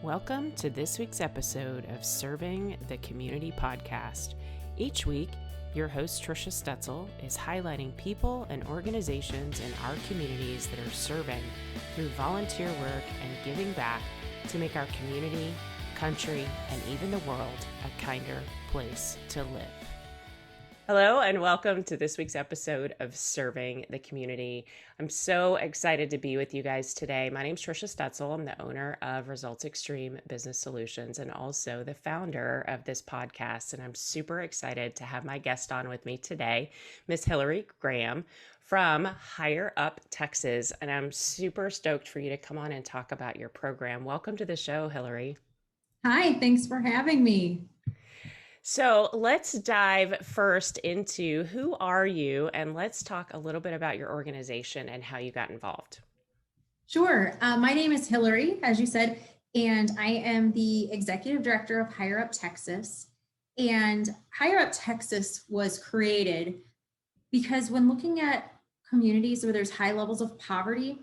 Welcome to this week's episode of Serving the Community podcast. Each week, your host Trisha Stetzel is highlighting people and organizations in our communities that are serving through volunteer work and giving back to make our community, country, and even the world a kinder place to live. Hello and welcome to this week's episode of Serving the Community. I'm so excited to be with you guys today. My name is Trisha Stetzel. I'm the owner of Results Extreme Business Solutions and also the founder of this podcast. And I'm super excited to have my guest on with me today, Miss Hillary Gramm from Higher Up, Texas. And I'm super stoked for you to come on and talk about your program. Welcome to the show, Hillary. Hi, thanks for having me. So let's dive first into who are you, and let's talk a little bit about your organization and how you got involved. Sure. My name is Hillary, as you said, and I am the executive director of Higher Up Texas. And Higher Up Texas was created because when looking at communities where there's high levels of poverty,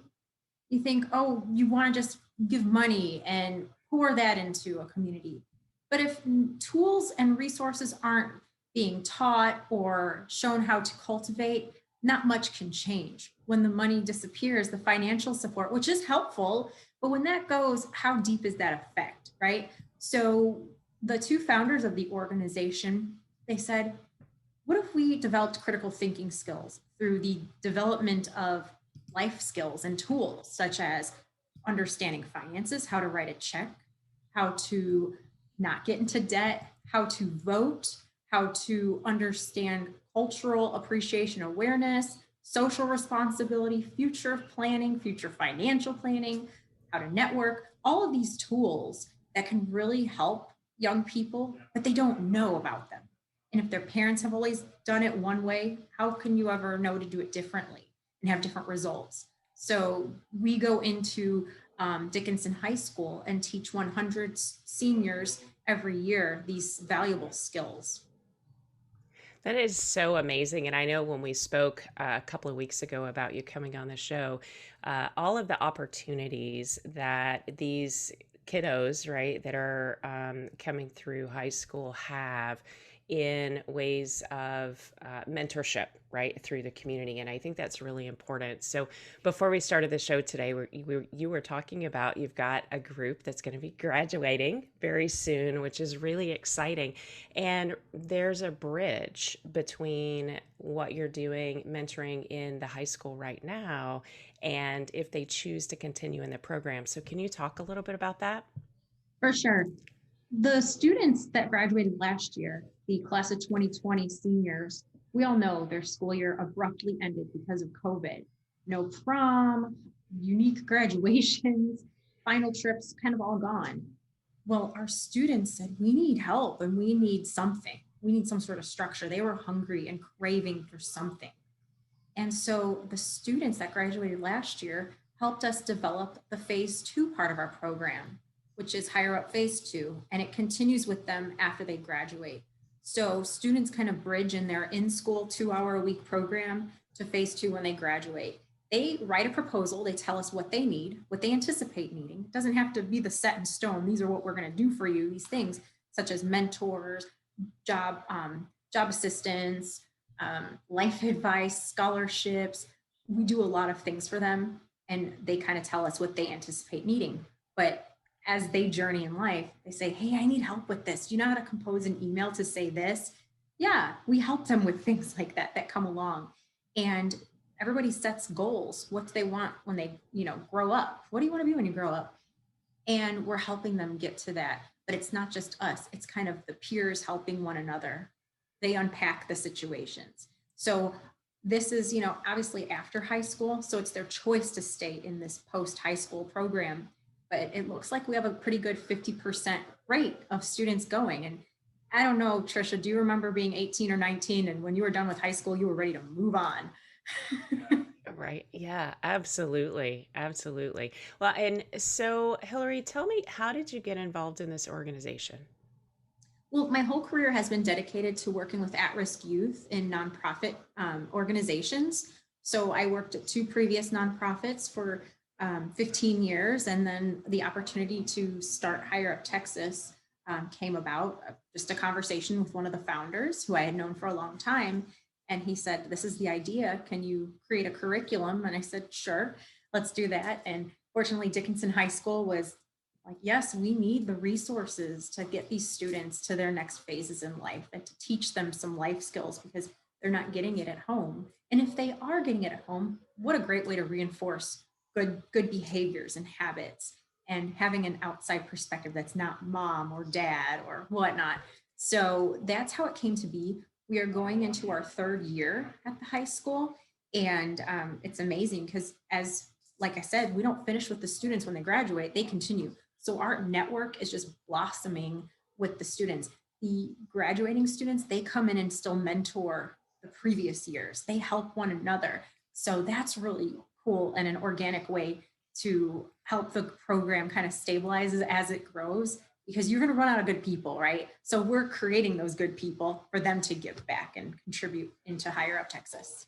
you think, oh, you want to just give money and pour that into a community. But if tools and resources aren't being taught or shown how to cultivate, not much can change. When the money disappears, the financial support, which is helpful, but when that goes, how deep is that effect, right? So the two founders of the organization, they said, what if we developed critical thinking skills through the development of life skills and tools, such as understanding finances, how to write a check, how to not get into debt, how to vote, how to understand cultural appreciation awareness, social responsibility, future planning, future financial planning, how to network, all of these tools that can really help young people, but they don't know about them. And if their parents have always done it one way, how can you ever know to do it differently and have different results? So we go into Dickinson High School and teach 100 seniors every year these valuable skills. That is so amazing. And I know when we spoke a couple of weeks ago about you coming on the show, all of the opportunities that these kiddos, right, that are coming through high school have in ways of mentorship, right, through the community. And I think that's really important. So before we started the show today, you were talking about you've got a group that's going to be graduating very soon, which is really exciting. And there's a bridge between what you're doing, mentoring in the high school right now, and if they choose to continue in the program. So can you talk a little bit about that? For sure. The students that graduated last year, the class of 2020 seniors, we all know their school year abruptly ended because of COVID. No prom, unique graduations, final trips, kind of all gone. Well, our students said, we need help and we need something. We need some sort of structure. They were hungry and craving for something. And so the students that graduated last year helped us develop the phase 2 part of our program, which is Higher Up Phase 2, and it continues with them after they graduate. So students kind of bridge in their in-school 2-hour-a-week program to Phase 2 when they graduate. They write a proposal, they tell us what they need, what they anticipate needing. It doesn't have to be the set in stone, these are what we're gonna do for you, these things such as mentors, job assistance, life advice, scholarships. We do a lot of things for them and they kind of tell us what they anticipate needing. But as they journey in life, they say, hey, I need help with this. Do you know how to compose an email to say this? Yeah, we help them with things like that come along. And everybody sets goals. What do they want when they, grow up? What do you want to be when you grow up? And we're helping them get to that. But it's not just us. It's kind of the peers helping one another. They unpack the situations. So this is, obviously after high school. So it's their choice to stay in this post-high school program. But it looks like we have a pretty good 50% rate of students going. And I don't know, Trisha, do you remember being 18 or 19 and when you were done with high school, you were ready to move on? Right. Yeah, absolutely. Absolutely. Well, and so Hillary, tell me, how did you get involved in this organization? Well, my whole career has been dedicated to working with at-risk youth in nonprofit organizations. So I worked at 2 previous nonprofits for 15 years. And then the opportunity to start Higher Up Texas came about, just a conversation with one of the founders who I had known for a long time. And he said, this is the idea. Can you create a curriculum? And I said, sure, let's do that. And fortunately, Dickinson High School was like, yes, we need the resources to get these students to their next phases in life and to teach them some life skills because they're not getting it at home. And if they are getting it at home, what a great way to reinforce good behaviors and habits and having an outside perspective that's not mom or dad or whatnot. So that's how it came to be. We are going into our third year at the high school. And it's amazing because like I said, we don't finish with the students when they graduate, they continue. So our network is just blossoming with the students. The graduating students, they come in and still mentor the previous years. They help one another. So that's really cool and an organic way to help the program kind of stabilize as it grows, because you're going to run out of good people, right? So we're creating those good people for them to give back and contribute into Higher Up Texas.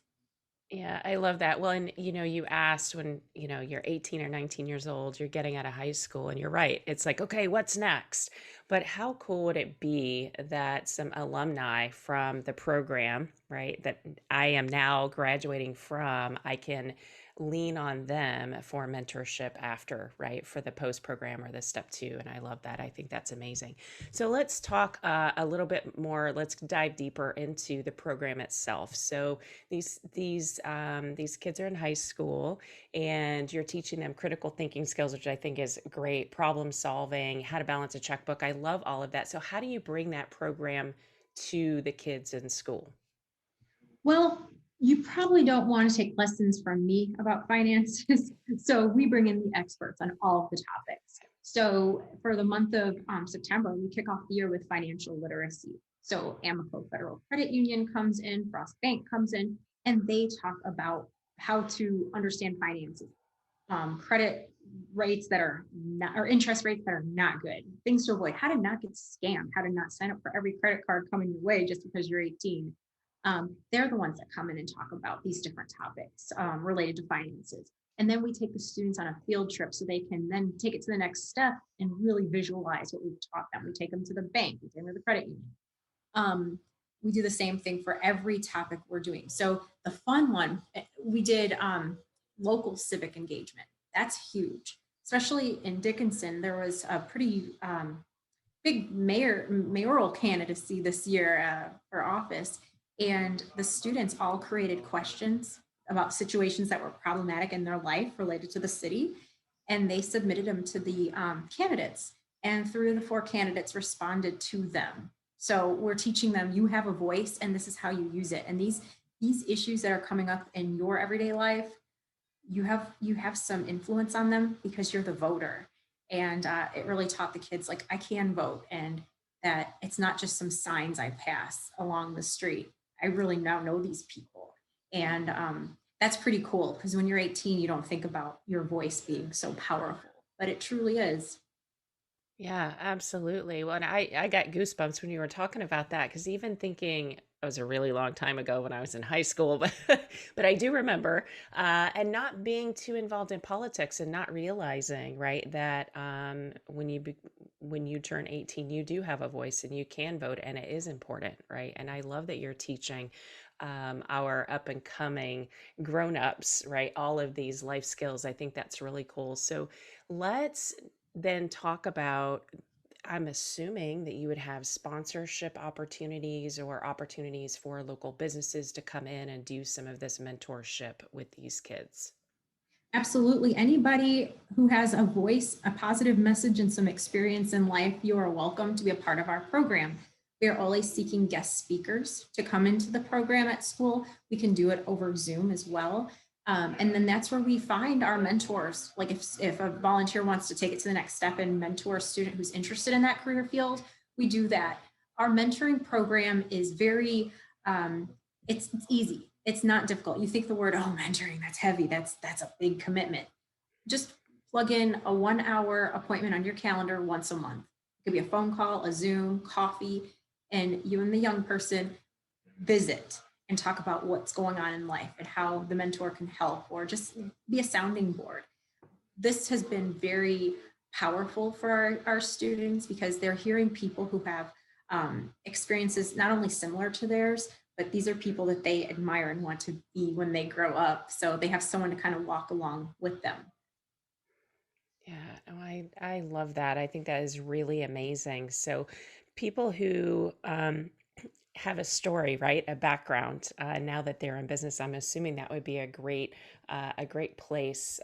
Yeah, I love that. Well, and you asked when, you're 18 or 19 years old, you're getting out of high school, and you're right. It's like, okay, what's next? But how cool would it be that some alumni from the program, right, that I am now graduating from, I can lean on them for mentorship after, right, for the post program or the step 2. And I love that. I think that's amazing. So let's talk a little bit more. Let's dive deeper into the program itself. So these kids are in high school, and you're teaching them critical thinking skills, which I think is great, problem solving, how to balance a checkbook. I love all of that. So how do you bring that program to the kids in school? Well, you probably don't want to take lessons from me about finances. So we bring in the experts on all of the topics. So for the month of September, we kick off the year with financial literacy. So Amico Federal Credit Union comes in, Frost Bank comes in, and they talk about how to understand finances, credit rates that are not, or interest rates that are not good, things to avoid, how to not get scammed, how to not sign up for every credit card coming your way just because you're 18. They're the ones that come in and talk about these different topics related to finances. And then we take the students on a field trip so they can then take it to the next step and really visualize what we've taught them. We take them to the bank, we take them to the credit union. We do the same thing for every topic we're doing. So the fun one, we did local civic engagement. That's huge, especially in Dickinson. There was a pretty big mayoral candidacy this year for office. And the students all created questions about situations that were problematic in their life related to the city. And they submitted them to the candidates. And 3 of the 4 candidates responded to them. So we're teaching them, you have a voice and this is how you use it. And these issues that are coming up in your everyday life, you have some influence on them because you're the voter. And it really taught the kids, like, I can vote, and that it's not just some signs I pass along the street. I really now know these people. And that's pretty cool, because when you're 18, you don't think about your voice being so powerful, but it truly is. Yeah, absolutely. Well, and I got goosebumps when you were talking about that, because even thinking it was a really long time ago when I was in high school, but but I do remember, and not being too involved in politics and not realizing, right, that when you turn 18, you do have a voice and you can vote, and it is important, right? And I love that you're teaching our up and coming grown-ups, right, all of these life skills. I think that's really cool. So let's then talk about, I'm assuming that you would have sponsorship opportunities or opportunities for local businesses to come in and do some of this mentorship with these kids. Absolutely. Anybody who has a voice, a positive message, and some experience in life, you are welcome to be a part of our program. We are always seeking guest speakers to come into the program at school. We can do it over Zoom as well. And then that's where we find our mentors. Like if a volunteer wants to take it to the next step and mentor a student who's interested in that career field, we do that. Our mentoring program is very, it's easy. It's not difficult. You think the word, oh, mentoring, that's heavy. That's a big commitment. Just plug in a 1-hour appointment on your calendar once a month. It could be a phone call, a Zoom, coffee, and you and the young person visit and talk about what's going on in life and how the mentor can help, or just be a sounding board. this has been very powerful for our students because they're hearing people who have experiences not only similar to theirs, but these are people that they admire and want to be when they grow up. So they have someone to kind of walk along with them. Yeah, no, I love that. I think that is really amazing. So people who have a story, right, a background, now that they're in business, I'm assuming that would be a great place,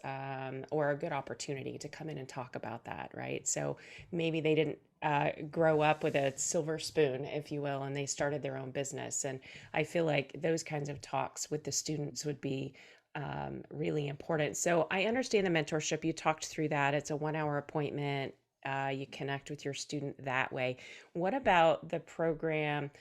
or a good opportunity to come in and talk about that, right? So maybe they didn't grow up with a silver spoon, if you will, and they started their own business. And I feel like those kinds of talks with the students would be really important. So I understand the mentorship. You talked through that. It's a 1 hour appointment. You connect with your student that way. What about the program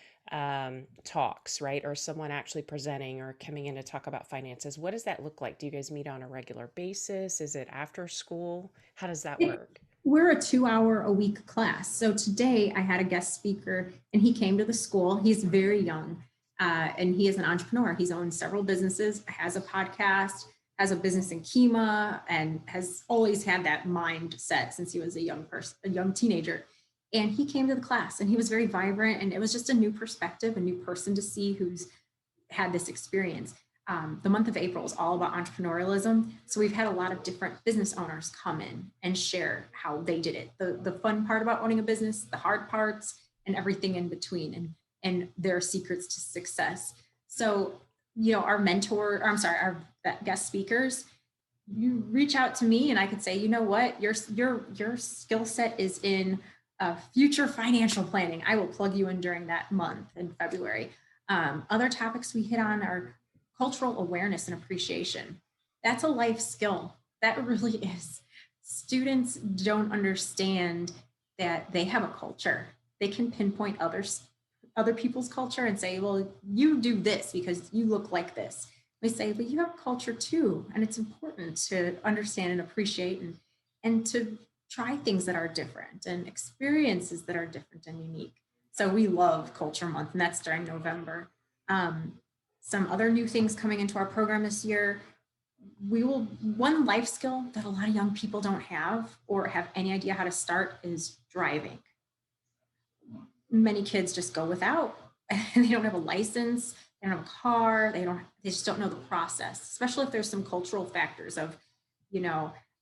talks, right? Or someone actually presenting or coming in to talk about finances? What does that look like? Do you guys meet on a regular basis? Is it after school? How does that work? We're a 2 hour a week class. So today I had a guest speaker and he came to the school. He's very young and he is an entrepreneur. He's owned several businesses, has a podcast, has a business in Kima, and has always had that mindset since he was a young person, a young teenager. And he came to the class and he was very vibrant, and it was just a new perspective, a new person to see who's had this experience. The month of April is all about entrepreneurialism. So we've had a lot of different business owners come in and share how they did it. The fun part about owning a business, the hard parts, and everything in between, and their secrets to success. So, our our guest speakers, you reach out to me and I could say, you know what, your skill set is in future financial planning. I will plug you in during that month in February. Other topics we hit on are cultural awareness and appreciation. That's a life skill. That really is. Students don't understand that they have a culture. They can pinpoint other people's culture and say, well, you do this because you look like this. We say, but you have a culture too. And it's important to understand and appreciate and to try things that are different and experiences that are different and unique. So we love Culture Month, and that's during November. Some other new things coming into our program this year. One life skill that a lot of young people don't have or have any idea how to start is driving. Many kids just go without, and they don't have a license, they don't have a car, they just don't know the process, especially if there's some cultural factors of,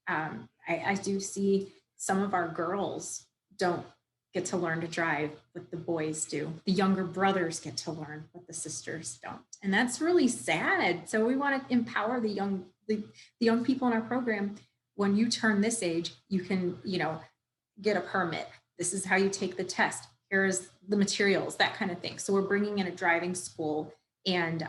I do see some of our girls don't get to learn to drive, but the boys do. The younger brothers get to learn, but the sisters don't. And that's really sad. So we want to empower the young people in our program. When you turn this age, you can, get a permit. This is how you take the test. Here's the materials, that kind of thing. So we're bringing in a driving school and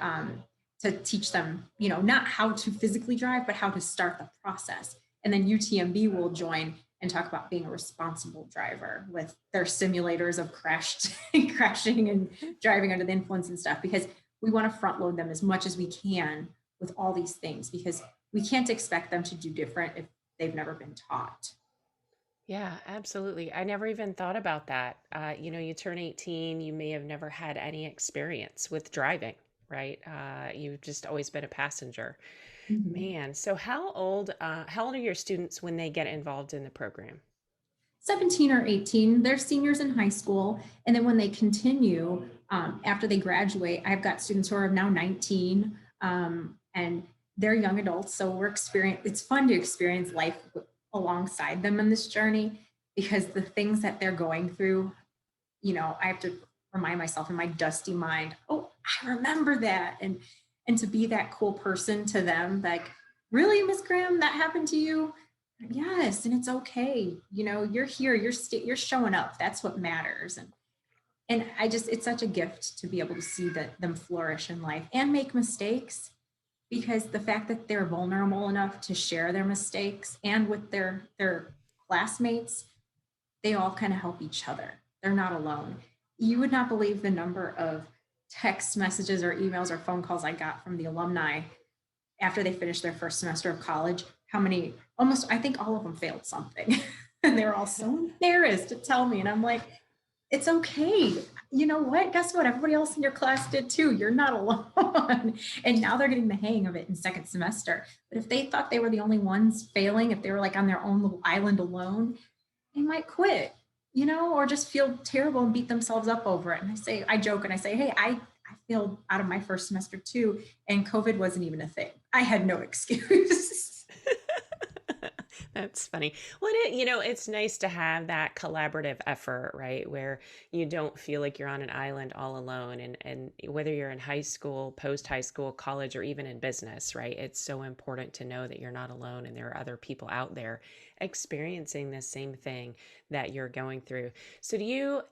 to teach them, not how to physically drive, but how to start the process. And then UTMB will join and talk about being a responsible driver with their simulators of crashing and driving under the influence and stuff, because we want to front load them as much as we can with all these things, because we can't expect them to do different if they've never been taught. Yeah, absolutely. I never even thought about that. You turn 18, you may have never had any experience with driving, right? You've just always been a passenger. Mm-hmm. Man, so how old are your students when they get involved in the program? 17 or 18, they're seniors in high school. And then when they continue, after they graduate, I've got students who are now 19 and they're young adults. So it's fun to experience life alongside them in this journey, because the things that they're going through, I have to remind myself in my dusty mind, oh, I remember that. And to be that cool person to them, like, really, Miss Gramm, that happened to you? Yes, and it's okay. You're here, you're showing up. That's what matters. And it's such a gift to be able to see them flourish in life and make mistakes, because the fact that they're vulnerable enough to share their mistakes and with their classmates, they all kind of help each other. They're not alone. You would not believe the number of text messages or emails or phone calls I got from the alumni after they finished their first semester of college. I think all of them failed something. And they were all so embarrassed to tell me. And I'm like, it's okay. you know what? Guess what? Everybody else in your class did too. You're not alone. And now they're getting the hang of it in second semester. But if they thought they were the only ones failing, if they were like on their own little island alone, they might quit, or just feel terrible and beat themselves up over it. And I joke and I say, hey, I failed out of my first semester too, and COVID wasn't even a thing. I had no excuse. That's funny. Well, it's nice to have that collaborative effort, right? Where you don't feel like you're on an island all alone. And whether you're in high school, post high school, college, or even in business, right? It's so important to know that you're not alone and there are other people out there experiencing the same thing that you're going through. So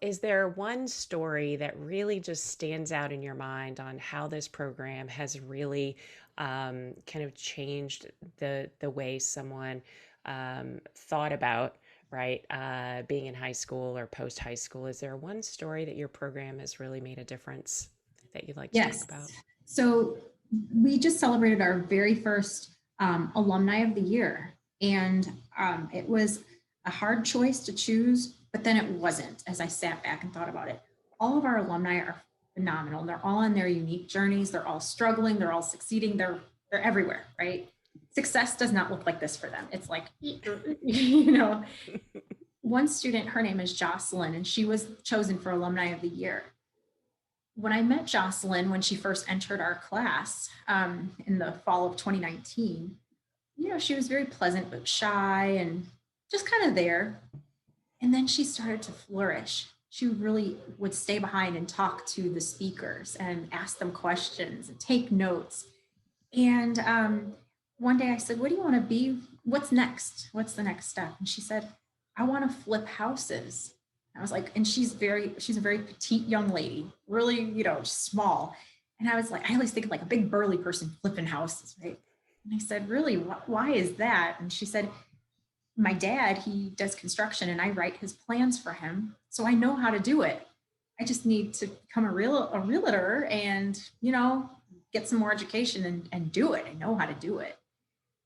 is there one story that really just stands out in your mind on how this program has really kind of changed the way someone thought about, right, being in high school or post high school? Is there one story that your program has really made a difference that you'd like to talk about? So we just celebrated our very first Alumni of the Year. And it was a hard choice to choose, but then it wasn't as I sat back and thought about it. All of our alumni are phenomenal. They're all on their unique journeys. They're all struggling. They're all succeeding. They're everywhere, right? Success does not look like this for them. It's like, one student, her name is Jocelyn, and she was chosen for Alumni of the Year. When I met Jocelyn, when she first entered our class in the fall of 2019, she was very pleasant but shy and just kind of there. And then she started to flourish. She really would stay behind and talk to the speakers and ask them questions and take notes. And one day I said, what do you want to be? What's next? What's the next step? And she said, I want to flip houses. I was like, and she's a very petite young lady, really, small. And I was like, I always think of like a big burly person flipping houses, right? And I said, really, why is that? And she said, my dad, he does construction and I write his plans for him. So I know how to do it. I just need to become a realtor and, get some more education and do it. I know how to do it.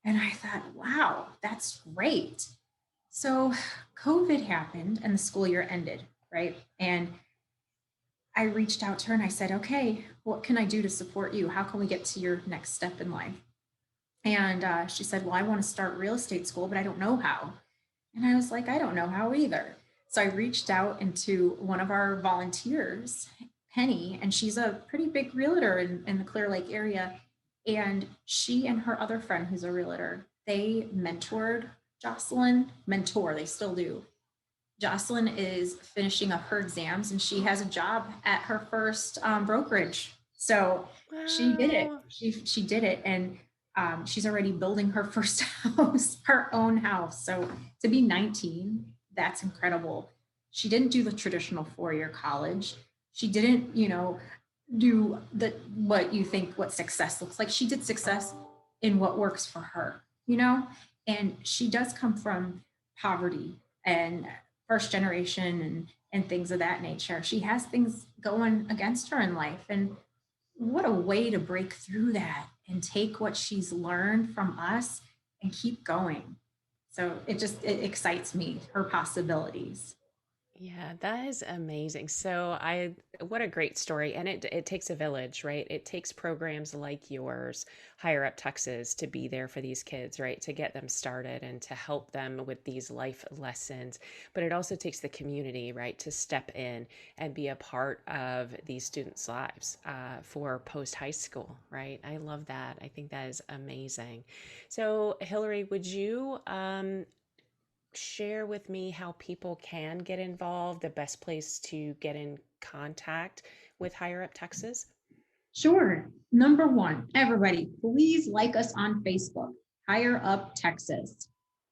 And I thought, wow, that's great. So COVID happened and the school year ended, right? And I reached out to her and I said, okay, what can I do to support you? How can we get to your next step in life? And she said, well, I want to start real estate school, but I don't know how. And I was like, I don't know how either. So I reached out into one of our volunteers, Penny, and she's a pretty big realtor in the Clear Lake area. And she and her other friend, who's a realtor, they mentored Jocelyn. They still do. Jocelyn is finishing up her exams and she has a job at her first brokerage. So wow. She did it. She did it. And she's already building her first house, her own house. So to be 19, that's incredible. She didn't do the traditional four-year college. She didn't, do what success looks like. She did success in what works for her, and she does come from poverty and first generation and things of that nature. She has things going against her in life. And what a way to break through that and take what she's learned from us and keep going. So it excites me, her possibilities. Yeah, that is amazing. So what a great story. And it takes a village, right? It takes programs like yours, Higher Up Texas, to be there for these kids, right? To get them started and to help them with these life lessons. But it also takes the community, right, to step in and be a part of these students' lives for post high school, right? I love that. I think that is amazing. So Hillary, would you share with me how people can get involved, the best place to get in contact with Higher Up Texas? Sure. Number one, everybody, please like us on Facebook, Higher Up Texas.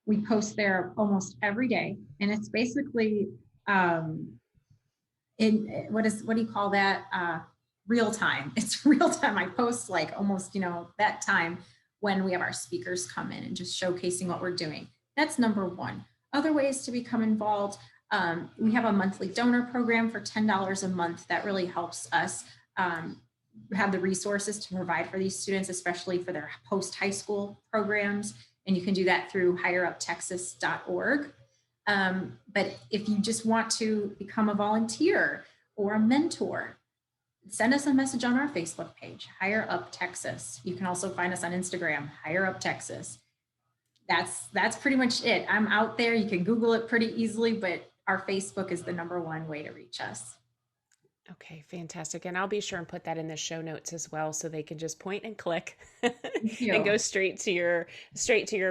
We post there almost every day, and it's basically what do you call that? Real time. It's real time. I post like almost that time when we have our speakers come in and just showcasing what we're doing. That's number one. Other ways to become involved, we have a monthly donor program for $10 a month that really helps us have the resources to provide for these students, especially for their post-high school programs. And you can do that through higheruptexas.org. But if you just want to become a volunteer, or a mentor, send us a message on our Facebook page, Higher Up Texas. You can also find us on Instagram, Higher Up Texas. That's pretty much it. I'm out there. You can Google it pretty easily, but our Facebook is the number one way to reach us. Okay, fantastic. And I'll be sure and put that in the show notes as well so they can just point and click Thank and go you. straight to your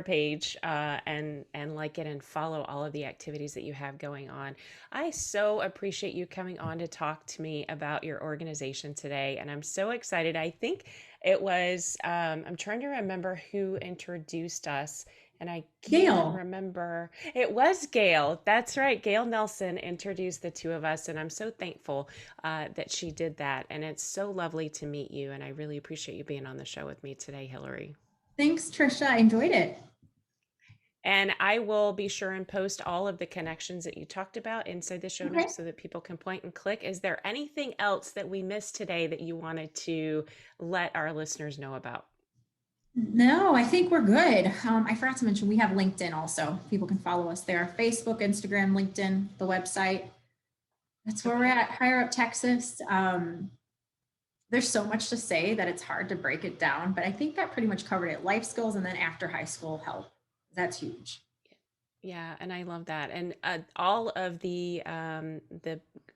page and like it and follow all of the activities that you have going on. I so appreciate you coming on to talk to me about your organization today. And I'm so excited. I think it was I'm trying to remember who introduced us. And I can't Gail, remember. It was Gail. That's right. Gail Nelson introduced the two of us. And I'm so thankful that she did that. And it's so lovely to meet you. And I really appreciate you being on the show with me today, Hillary. thanks, Trisha. I enjoyed it. And I will be sure and post all of the connections that you talked about inside the show Okay. notes so that people can point and click. Is there anything else that we missed today that you wanted to let our listeners know about? No, I think we're good. I forgot to mention we have LinkedIn also. People can follow us there. Facebook, Instagram, LinkedIn, the website. That's where we're Okay. at, Higher Up Texas. There's so much to say that it's hard to break it down, but I think that pretty much covered it. Life skills and then after high school help. That's huge. Yeah, and I love that. And all of the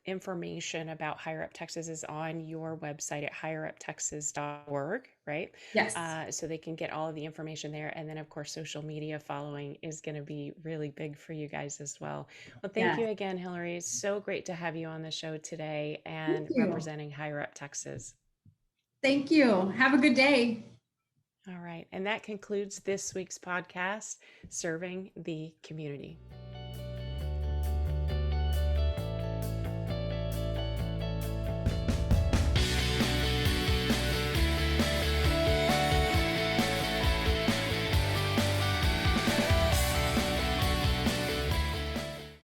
information about Higher Up Texas is on your website at higheruptexas.org, right? Yes. So they can get all of the information there. And then, of course, social media following is going to be really big for you guys as well. Well, thank you Yes. again, Hillary. It's so great to have you on the show today Thank and you. representing Higher Up Texas. Thank you. Have a good day. All right. And that concludes this week's podcast, Serving the Community.